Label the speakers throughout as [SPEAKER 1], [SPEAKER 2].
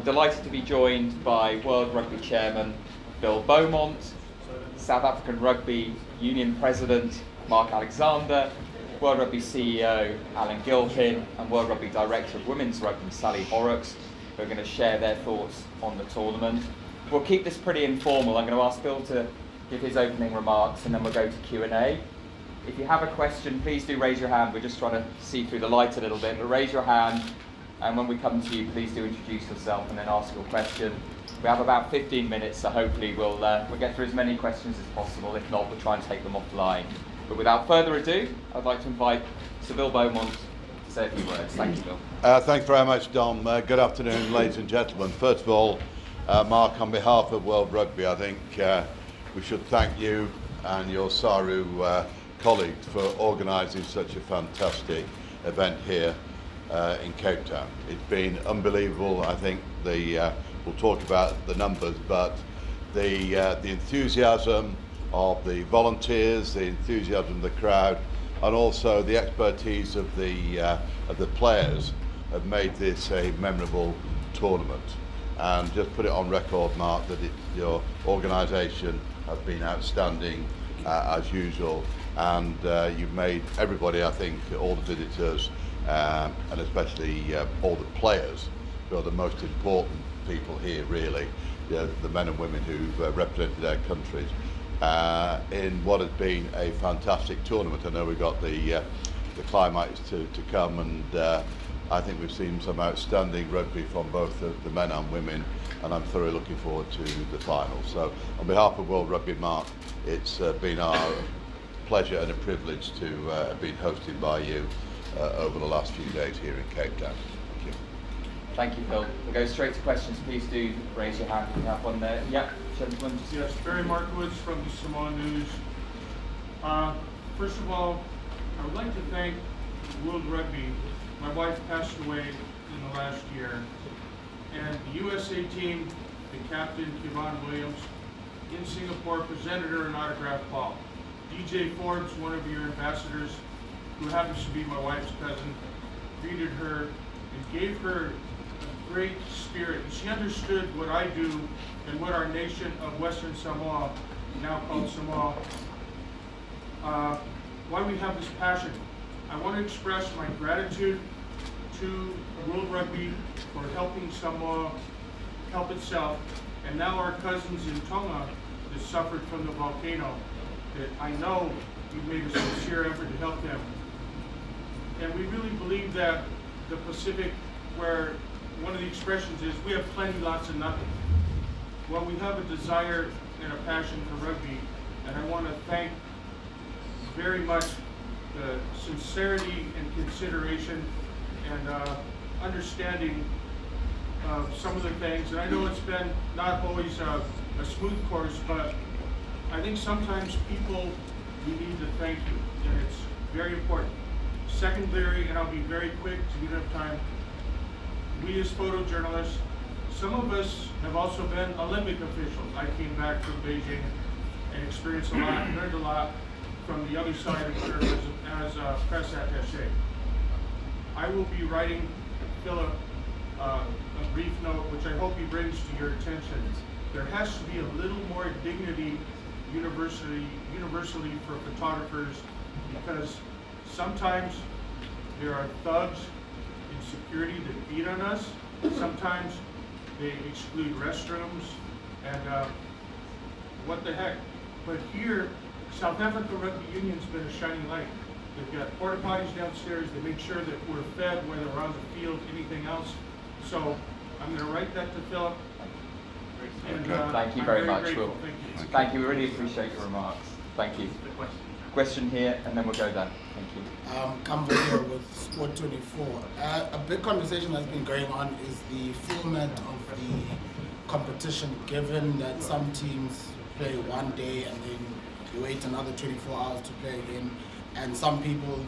[SPEAKER 1] delighted to be joined by World Rugby Chairman Bill Beaumont, South African Rugby Union President Mark Alexander, World Rugby CEO Alan Gilpin, and World Rugby Director of Women's Rugby Sally Horrocks, who are going to share their thoughts on the tournament. We'll keep this pretty informal. I'm going to ask Bill to give his opening remarks and then we'll go to Q&A. If you have a question, please do raise your hand. We're just trying to see through the light a little bit, but raise your hand, and when we come to you, please do introduce yourself and then ask your question. We have about 15 minutes, so hopefully we'll get through as many questions as possible. If not, we'll try and take them offline. But without further ado, I'd like to invite Sir Bill Beaumont to say a few words. Thank you, Bill.
[SPEAKER 2] Thanks very much, Dom. Good afternoon, ladies and gentlemen. First of all, Mark, on behalf of World Rugby, I think we should thank you and your SARU colleagues for organising such a fantastic event here in Cape Town. It's been unbelievable. I think we'll talk about the numbers, but the enthusiasm of the volunteers, the enthusiasm of the crowd, and also the expertise of the players have made this a memorable tournament. And just put it on record, Mark, that your organisation has been outstanding as usual, and you've made everybody, I think, all the visitors, and especially all the players, who are the most important people here, really, the men and women who've represented their countries, in what has been a fantastic tournament. I know we've got the climax to come, and I think we've seen some outstanding rugby from both the men and women, and I'm thoroughly looking forward to the final. So on behalf of World Rugby, Mark, it's been our pleasure and a privilege to have been hosted by you over the last few days here in Cape Town. Thank you.
[SPEAKER 1] Thank you, Bill. We'll go straight to questions. Please do raise your hand if you have one there. Yeah, gentlemen.
[SPEAKER 3] Yes, Barry Markowitz from the Samoa News. First of all, I would like to thank World Rugby. My wife passed away in the last year, and the USA team, the captain, Kevon Williams, in Singapore, presented her an autographed ball. DJ Forbes, one of your ambassadors, who happens to be my wife's cousin, greeted her and gave her a great spirit. She understood what I do and what our nation of Western Samoa, now called Samoa, why we have this passion. I want to express my gratitude to World Rugby for helping Samoa help itself, and now our cousins in Tonga that suffered from the volcano, that I know you've made a sincere effort to help them. And we really believe that the Pacific, where one of the expressions is, we have plenty, lots, and nothing. Well, we have a desire and a passion for rugby, and I want to thank very much the sincerity and consideration and understanding of some of the things. And I know it's been not always a smooth course, but I think sometimes people, we need to thank you, and it's very important. Secondary, and I'll be very quick so we don't have time, we as photojournalists, some of us have also been Olympic officials. I came back from Beijing and experienced a lot, learned a lot from the other side of Europe as a press attaché. I will be writing Philip a brief note, which I hope he brings to your attention. There has to be a little more dignity universally for photographers, because sometimes there are thugs in security that beat on us. Sometimes they exclude restrooms, and what the heck. But here, South Africa Rugby Union's been a shining light. They've got porta potties downstairs. They make sure that we're fed, whether we're on the field, anything else. So I'm going to write that to Philip. And,
[SPEAKER 1] thank you very much, Will.
[SPEAKER 3] Thank you.
[SPEAKER 1] Thank you. We really appreciate your remarks. Thank you. Question here, and then we'll go down. Thank you.
[SPEAKER 4] Cambo here with Sport 24. A big conversation that's been going on is the format of the competition, given that some teams play one day and then you wait another 24 hours to play again. And some people,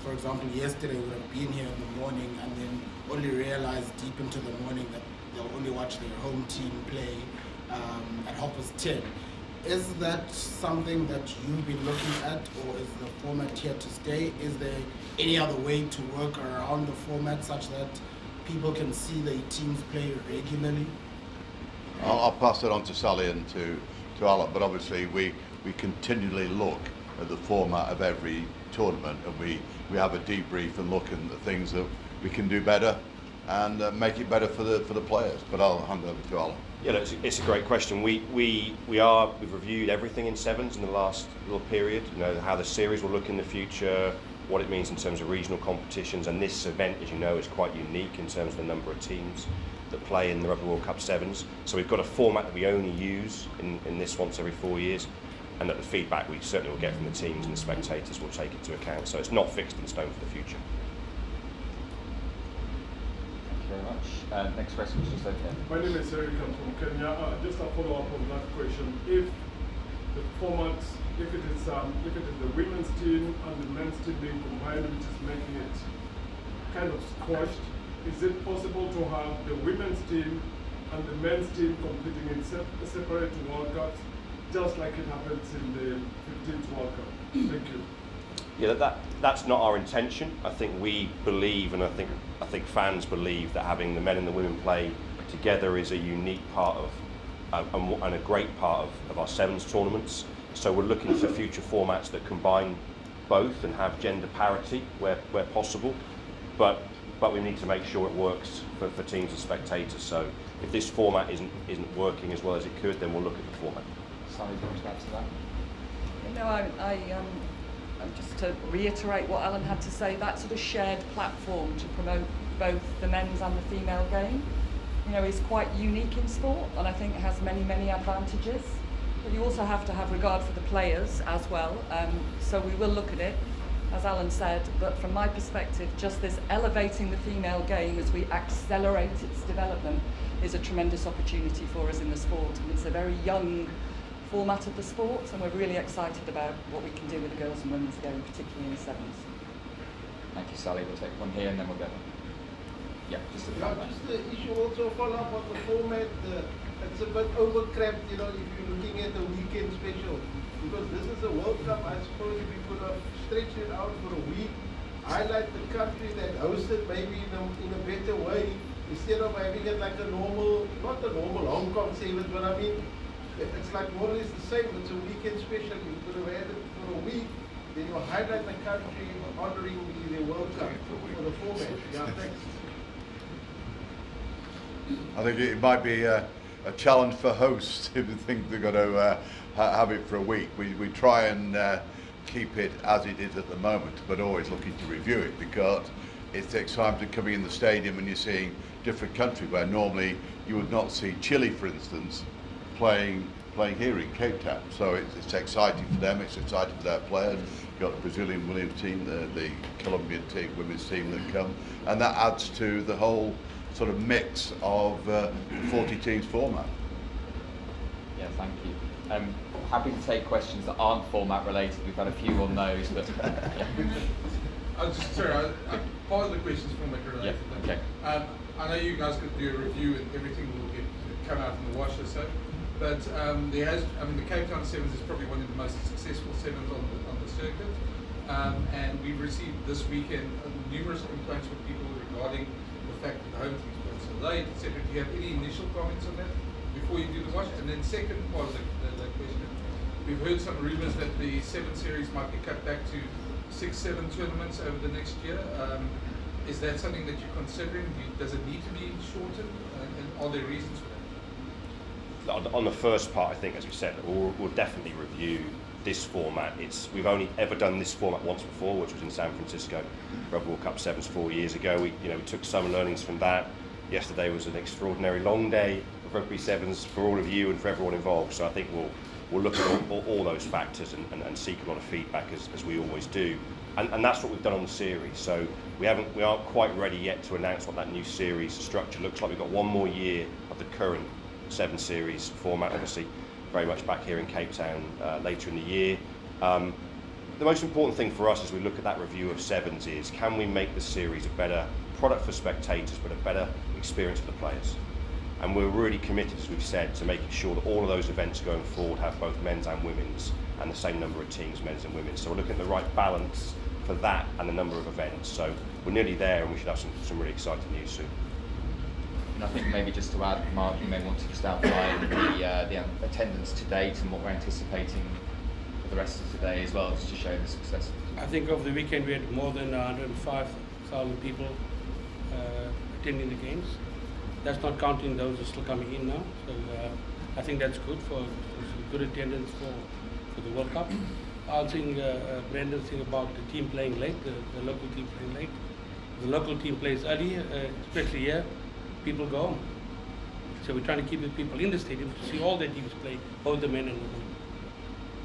[SPEAKER 4] for example, yesterday would have been here in the morning and then only realized deep into the morning that they'll only watch their home team play at 10:30. Is that something that you've been looking at, or is the format here to stay? Is there any other way to work around the format such that people can see the teams play regularly?
[SPEAKER 2] I'll pass it on to Sally and to Alan, but obviously we continually look at the format of every tournament, and we have a debrief and look at the things that we can do better and make it better for the players. But I'll hand over to Alan.
[SPEAKER 5] Yeah, look, it's a great question. We've reviewed everything in sevens in the last little period. You know, how the series will look in the future, what it means in terms of regional competitions, and this event, as you know, is quite unique in terms of the number of teams that play in the Rugby World Cup sevens. So we've got a format that we only use in this once every 4 years, and that the feedback we certainly will get from the teams and the spectators will take into account. So it's not fixed in stone for the future.
[SPEAKER 1] Thank you very much. Next question is just over here.
[SPEAKER 6] My name is Eric, I'm from Kenya. Just a follow-up on that question. If the format, if it is the women's team and the men's team being combined, which is making it kind of squashed, is it possible to have the women's team and the men's team competing in separate World Cups, just like it happens in the 15th World Cup? Thank you.
[SPEAKER 5] Yeah, that's not our intention. I think we believe, and I think fans believe, that having the men and the women play together is a unique part of and a great part of our sevens tournaments. So we're looking for future formats that combine both and have gender parity where possible, but we need to make sure it works for teams and spectators. So if this format isn't working as well as it could, then we'll look at the format.
[SPEAKER 1] Sally, do you want to add to that?
[SPEAKER 7] No, just to reiterate what Alan had to say, that sort of shared platform to promote both the men's and the female game, you know, is quite unique in sport, and I think it has many, many advantages. But you also have to have regard for the players as well. So we will look at it, as Alan said, but from my perspective, just this elevating the female game as we accelerate its development is a tremendous opportunity for us in the sport, and it's a very young format of the sport, and we're really excited about what we can do with the girls and women's game, particularly in sevens.
[SPEAKER 1] Thank you, Sally. We'll take one here and then we'll go. Yeah, just a
[SPEAKER 8] Yeah, just the issue also follow up on the format. It's a bit overcramped, you know, if you're looking at the weekend special. Because this is a World Cup, I suppose if we could have stretched it out for a week, highlight the country that hosted maybe in a better way, instead of having it like a normal, not a normal Hong Kong sevens, but I mean, it's like more or less the same. It's a weekend special. You could have had it for a week, then you highlight the country honoring the World Cup for the format. Yeah, thanks.
[SPEAKER 2] I think it might be a challenge for hosts if they think they're going to have it for a week. We try and keep it as it is at the moment, but always looking to review it, because it's exciting coming in the stadium and you're seeing different countries where normally you would not see Chile, for instance, playing here in Cape Town. So it's exciting for them, it's exciting for their players. You've got the Brazilian women's team, the Colombian team, women's team that come, and that adds to the whole sort of mix of the 40 teams format.
[SPEAKER 1] Yeah, thank you. Happy to take questions that aren't format related. We've had a few on those, but yeah.
[SPEAKER 9] Part of the questions from related.
[SPEAKER 1] Yeah, okay.
[SPEAKER 9] I know you guys could do a review and everything will come out in the wash or so, but the Cape Town Sevens is probably one of the most successful sevens on the circuit, and we've received this weekend numerous complaints from people regarding the fact that the home teams were so late, etc. Do you have any initial comments on that before you do the wash? And then second part of the question, we've heard some rumours that the 7 series might be cut back to 6-7 tournaments over the next year. Is that something that you're considering? Does it need to be shortened? And are there reasons for that?
[SPEAKER 5] On the first part, I think, as we said, we'll definitely review this format. We've only ever done this format once before, which was in San Francisco, Rugby World Cup Sevens 4 years ago. We took some learnings from that. Yesterday was an extraordinary long day of Rugby Sevens for all of you and for everyone involved. So I think we'll look at all those factors and seek a lot of feedback as we always do. And that's what we've done on the series. So we aren't quite ready yet to announce what that new series structure looks like. We've got one more year of the current 7 series format, obviously very much back here in Cape Town later in the year. The most important thing for us as we look at that review of sevens is, can we make the series a better product for spectators but a better experience for the players? And we're really committed, as we've said, to making sure that all of those events going forward have both men's and women's and the same number of teams, men's and women's. So we're looking at the right balance for that and the number of events. So we're nearly there, and we should have some really exciting news soon.
[SPEAKER 1] And I think maybe just to add, Mark, you may want to just outline the attendance to date and what we're anticipating for the rest of today as well, just to show the success.
[SPEAKER 10] I think over the weekend we had more than 105,000 people attending the games. That's not counting those who are still coming in now. So I think that's good for good attendance for the World Cup. Answering Brendan's thing about the team playing late, the local team playing late. The local team plays early, especially here, people go home. So we're trying to keep the people in the stadium to see all their teams play, both the men and the women.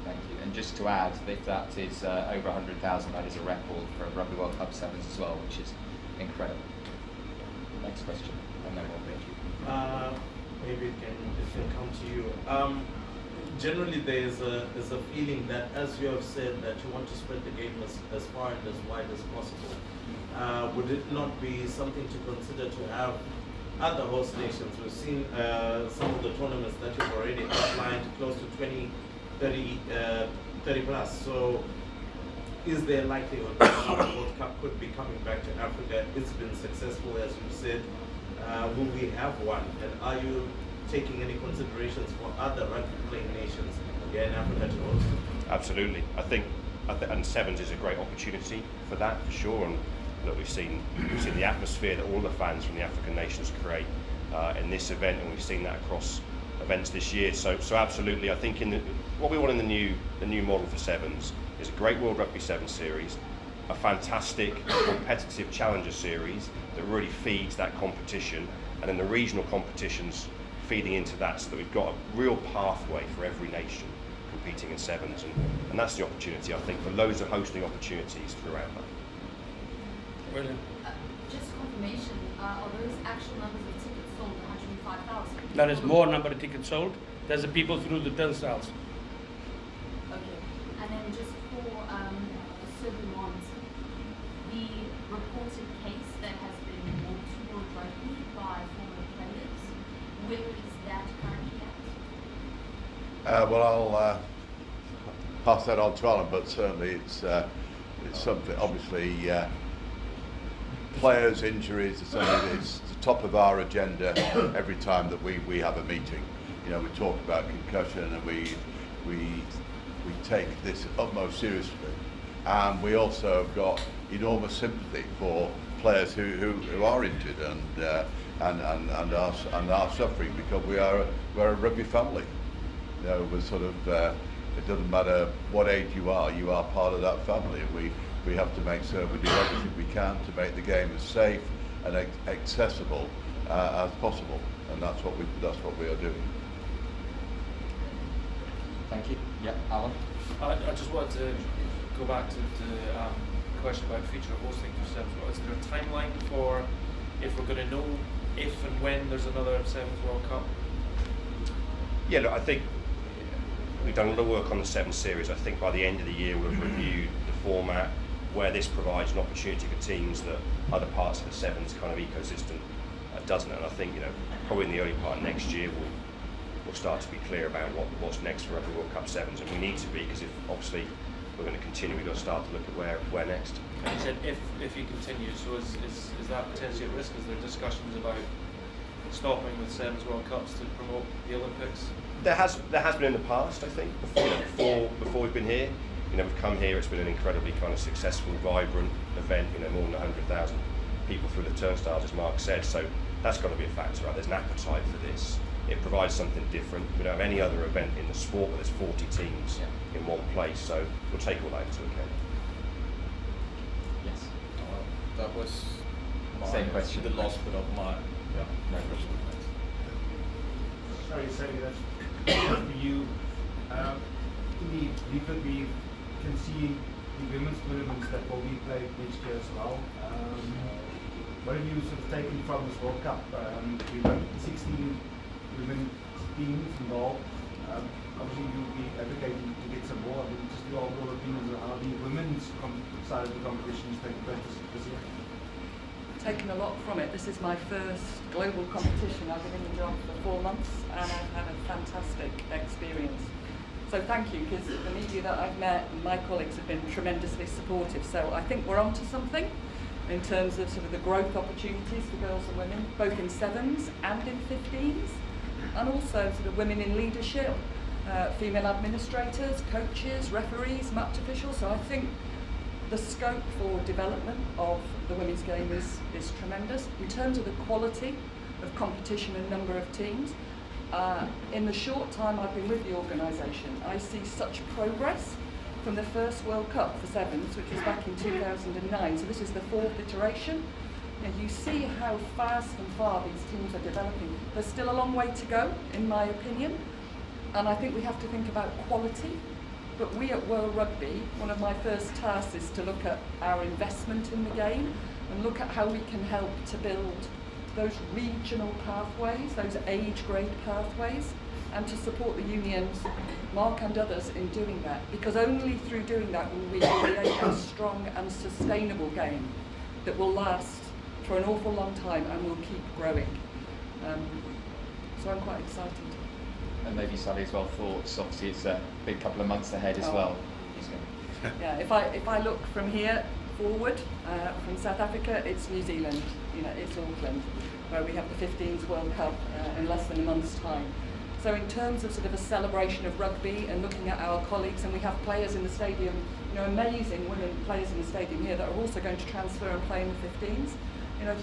[SPEAKER 1] Thank you. And just to add, if that is over 100,000, that is a record for a Rugby World Cup Sevens as well, which is incredible. Next question, and then we'll thank you.
[SPEAKER 11] Maybe it can come to you. Generally, there's a feeling that, as you have said, that you want to spread the game as far and as wide as possible. Would it not be something to consider to have other host nations? We've seen some of the tournaments that you've already outlined, close to 20, 30 plus. So is there likelihood that the World Cup could be coming back to Africa? It's been successful, as you said. Will we have one? And are you taking any considerations for other rugby playing nations here in Africa to host?
[SPEAKER 5] Absolutely. I think and Sevens is a great opportunity for that, for sure. And look, we've seen the atmosphere that all the fans from the African nations create in this event, and we've seen that across events this year. So absolutely, I think what we want in the new model for Sevens is a great World Rugby Sevens series, a fantastic competitive Challenger series that really feeds that competition, and then the regional competitions feeding into that, so that we've got a real pathway for every nation competing in Sevens, and that's the opportunity, I think, for loads of hosting opportunities throughout that.
[SPEAKER 10] Brilliant.
[SPEAKER 12] Just confirmation, are those actual numbers of tickets sold 105,000?
[SPEAKER 10] That is more number of tickets sold. There's the people through the turnstiles.
[SPEAKER 12] Okay. And then just for Surveyment, the reported case that has been brought toward rugby by former players, where is that currently at?
[SPEAKER 2] Well, I'll pass that on to Alan, but certainly it's something, obviously, players' injuries, it's the top of our agenda every time that we have a meeting. You know, we talk about concussion, and we take this utmost seriously. And we also have got enormous sympathy for players who are injured and are suffering, because we're a rugby family. You know, we're sort of, it doesn't matter what age you are part of that family. We have to make sure we do everything we can to make the game as safe and accessible as possible, and that's what we are doing.
[SPEAKER 1] Thank you. Yeah, Alan.
[SPEAKER 13] I just wanted to go back to the question about future hosting for Sevens. Is there a timeline for if we're going to know if and when there's another Sevens World Cup?
[SPEAKER 5] Yeah, look, I think we've done a lot of work on the Sevens series. I think by the end of the year we'll have reviewed the format, where this provides an opportunity for teams that other parts of the Sevens kind of ecosystem doesn't. And I think, you know, probably in the early part of next year we'll start to be clear about what's next for Rugby World Cup Sevens, and we need to be, because if obviously we're going to continue, we've got to start to look at where next.
[SPEAKER 13] And you said if you continue, so is that potentially at risk? Is there discussions about stopping with Sevens World Cups to promote the Olympics?
[SPEAKER 5] There has been in the past, I think, before we've been here. You know, we've come here, it's been an incredibly kind of successful, vibrant event, you know, more than 100,000 people through the turnstiles, as Mark said, so that's got to be a factor, right? There's an appetite for this. It provides something different. We don't have any other event in the sport where there's 40 teams in one place, so we'll take all that into account.
[SPEAKER 1] Yes.
[SPEAKER 14] That was
[SPEAKER 1] Same question.
[SPEAKER 14] The last bit of my
[SPEAKER 1] No question.
[SPEAKER 15] Sorry, Sally, that's for you. We can see the women's tournaments that will be played next year as well. What have you sort of taken from this World Cup? We've got 16 women's teams involved. Obviously, you'll be advocating to get some more. I mean, just your overall opinions on how the women's side of the competition is taking place this year.
[SPEAKER 7] Taken a lot from it. This is my first global competition. I've been in the job for 4 months, and I've had a fantastic experience. So thank you, because the media that I've met and my colleagues have been tremendously supportive. So I think we're onto something. in terms of sort of the growth opportunities for girls and women, both in sevens and in 15s, and also sort of women in leadership, female administrators, coaches, referees, match officials. So I think the scope for development of the women's game is tremendous. In terms of the quality of competition and number of teams, in the short time I've been with the organisation, I see such progress from the first World Cup for sevens, which was back in 2009, so this is the 4th iteration. You see how fast and far these teams are developing. There's still a long way to go, in my opinion, and I think we have to think about quality. But we at World Rugby, one of my first tasks is to look at our investment in the game and look at how we can help to build those regional pathways, those age grade pathways, and to support the unions, Mark and others, in doing that. Because only through doing that will we create a strong and sustainable game that will last for an awful long time and will keep growing. So I'm quite excited.
[SPEAKER 1] And maybe Sally as well, thoughts, obviously it's a big couple of months ahead as well.
[SPEAKER 7] Yeah, if I look from here forward, from South Africa, it's New Zealand, it's Auckland, where we have the 15s World Cup in less than a month's time. So in terms of sort of a celebration of rugby and looking at our colleagues, and we have players in the stadium, amazing women players in the stadium here that are also going to transfer and play in the 15s.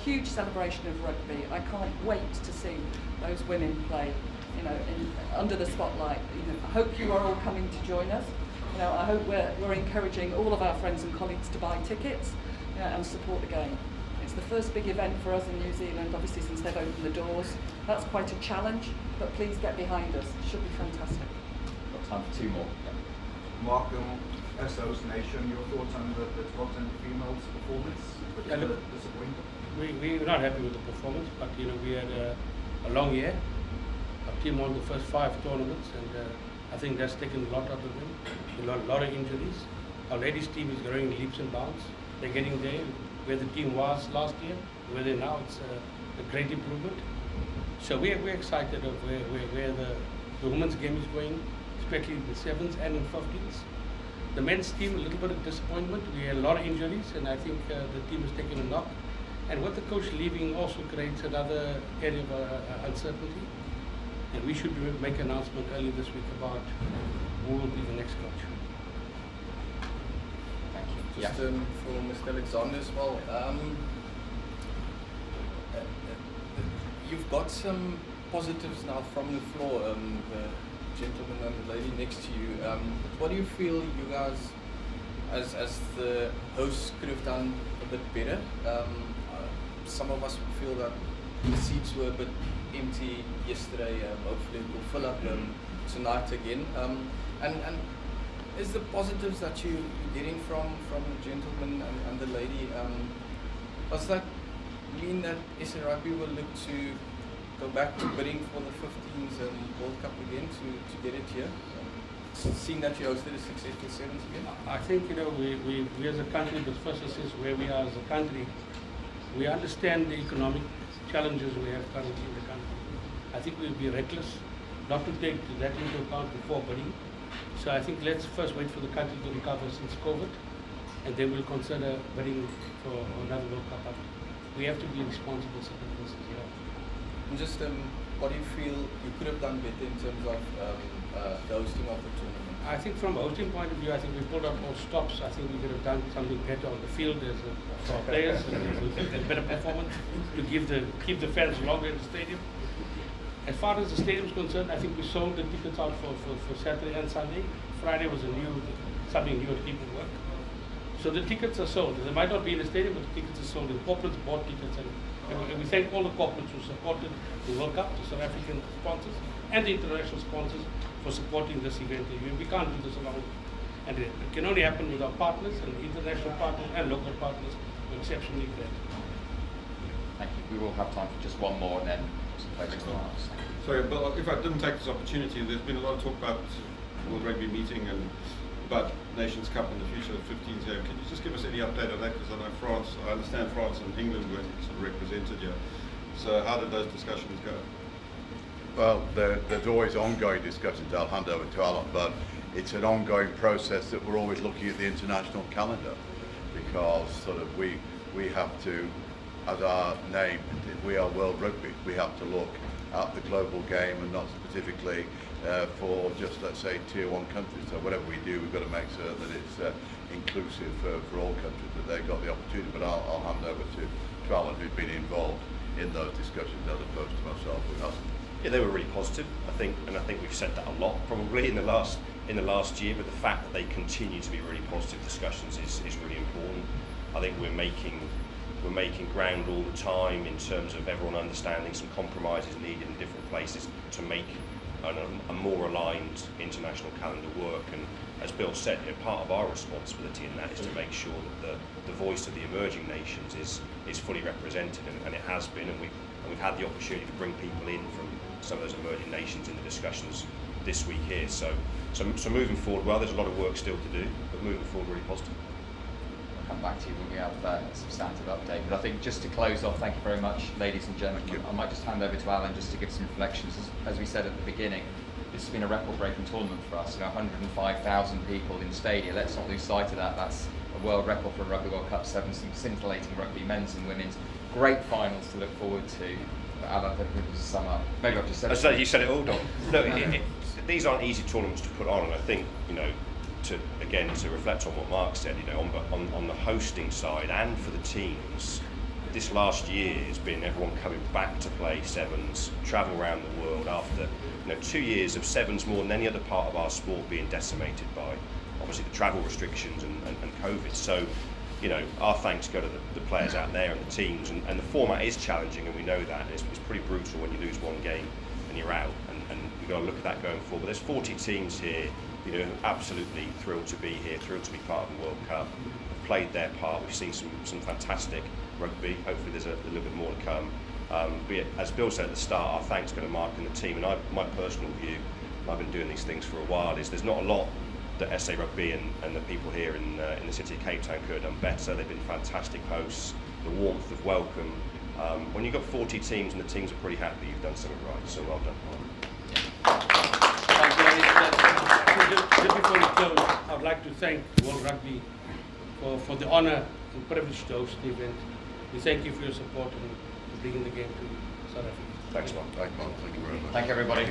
[SPEAKER 7] Huge celebration of rugby. I can't wait to see those women play, under the spotlight. I hope you are all coming to join us. I hope we're encouraging all of our friends and colleagues to buy tickets and support the game. It's the first big event for us in New Zealand, obviously since they've opened the doors. That's quite a challenge, but please get behind us. It should be fantastic.
[SPEAKER 1] Got time for 2 more.
[SPEAKER 15] Mark, as the host nation, your thoughts on the Scotland females' performance? Disappointed?
[SPEAKER 10] We're not happy with the performance, but we had a long year. Our team won the first 5 tournaments, and I think that's taken a lot out of them. A lot of injuries. Our ladies team is growing leaps and bounds. They're getting there where the team was last year, where they're now. It's a great improvement. So we're excited of where the women's game is going, especially in the 7s and in 15s. The men's team, a little bit of disappointment. We had a lot of injuries, and I think the team has taken a knock. And with the coach leaving also creates another area of uncertainty. And we should make an announcement early this week about who will be the next coach.
[SPEAKER 1] Thank you.
[SPEAKER 14] Just for Mr. Alexander as well. You've got some positives now from the floor. The gentleman and the lady next to you. What do you feel you guys, as the hosts, could have done a bit better? Some of us would feel that the seats were a bit empty yesterday. Hopefully it will fill up tonight again. And is the positives that you're getting from the gentleman and the lady, does that mean that SA Rugby will look to go back to bidding for the 15s World Cup again to get it here? Seeing that you hosted a successful 7s again?
[SPEAKER 10] I think we as a country, but first this is where we are as a country. We understand the economic challenges we have currently in the country. I think we'll be reckless not to take that into account before bidding. So I think let's first wait for the country to recover since COVID, and then we'll consider bidding for another World Cup after. We have to be responsible citizens as well.
[SPEAKER 14] And just what do you feel you could have done better in terms of the hosting of the tournament?
[SPEAKER 10] I think from a hosting point of view, I think we pulled up all stops. I think we could have done something better on the field for our players, and a better performance to keep the fans longer in the stadium. As far as the stadium is concerned, I think we sold the tickets out for Saturday and Sunday. Friday was something new at people work. So the tickets are sold. They might not be in the stadium, but the tickets are sold. And corporates bought tickets, and we thank all the corporates who supported the World Cup, the South African sponsors and the international sponsors for supporting this event. We can't do this alone. And it can only happen with our partners, and international partners and local partners are exceptionally great.
[SPEAKER 1] Thank you. We will have time for just one more and then some closing remarks.
[SPEAKER 16] Sorry, but if I didn't take this opportunity, there's been a lot of talk about World Rugby meeting and about Nations Cup and the future of 15s here. Can you just give us any update on that? Because I know I understand France and England were sort of represented here. So how did those discussions go?
[SPEAKER 2] Well, there's always ongoing discussions. I'll hand over to Alan, but it's an ongoing process that we're always looking at the international calendar, because sort of we we have to, as our name, we are World Rugby, we have to look at the global game and not specifically for just, let's say, tier 1 countries. So whatever we do, we've got to make certain that it's inclusive for all countries, that they've got the opportunity. But I'll hand over to Alan, who's been involved in those discussions as opposed to myself, who hasn't.
[SPEAKER 5] Yeah, they were really positive, I think, and I think we've said that a lot probably in the last year. But the fact that they continue to be really positive discussions is really important. I think we're making ground all the time in terms of everyone understanding some compromises needed in different places to make a more aligned international calendar work. And as Bill said, part of our responsibility in that is to make sure that the voice of the emerging nations is fully represented, and it has been, and we've had the opportunity to bring people in from some of those emerging nations in the discussions this week here. So moving forward, well, there's a lot of work still to do, but moving forward, really positive.
[SPEAKER 1] I'll come back to you when we have a substantive update. But I think just to close off, thank you very much, ladies and gentlemen. I might just hand over to Alan just to give some reflections. As we said at the beginning, this has been a record-breaking tournament for us. 105,000 people in stadia. Let's not lose sight of that. That's a world record for Rugby World Cup 7. Some scintillating rugby, men's and women's. Great finals to look forward to. Alan, I think we can sum up. Maybe I've just said it.
[SPEAKER 5] You said it all, Don. Look, these aren't easy tournaments to put on, and I think, to reflect on what Mark said, on the hosting side and for the teams, this last year has been everyone coming back to play sevens, travel around the world after 2 years of sevens, more than any other part of our sport being decimated by obviously the travel restrictions and COVID. So, our thanks go to the players out there and the teams, and the format is challenging, and we know that. It's pretty brutal when you lose one game and you're out, and we've got to look at that going forward. But there's 40 teams here, absolutely thrilled to be here, thrilled to be part of the World Cup, have played their part. We've seen some fantastic rugby. Hopefully there's a little bit more to come. But as Bill said at the start, our thanks go to Mark and the team, and my personal view, and I've been doing these things for a while, is there's not a lot that SA Rugby and the people here in the city of Cape Town could have done better. They've been fantastic hosts, the warmth of welcome. When you've got 40 teams and the teams are pretty happy, you've done something right, so well done.
[SPEAKER 10] Thank you, ladies and gentlemen. Just before we close, I'd like to thank World Rugby for the honour and privilege to host the event. We thank you for your support and bringing the game to South Africa.
[SPEAKER 5] Thanks, Mark.
[SPEAKER 2] Thank you very much.
[SPEAKER 1] Thank you, everybody.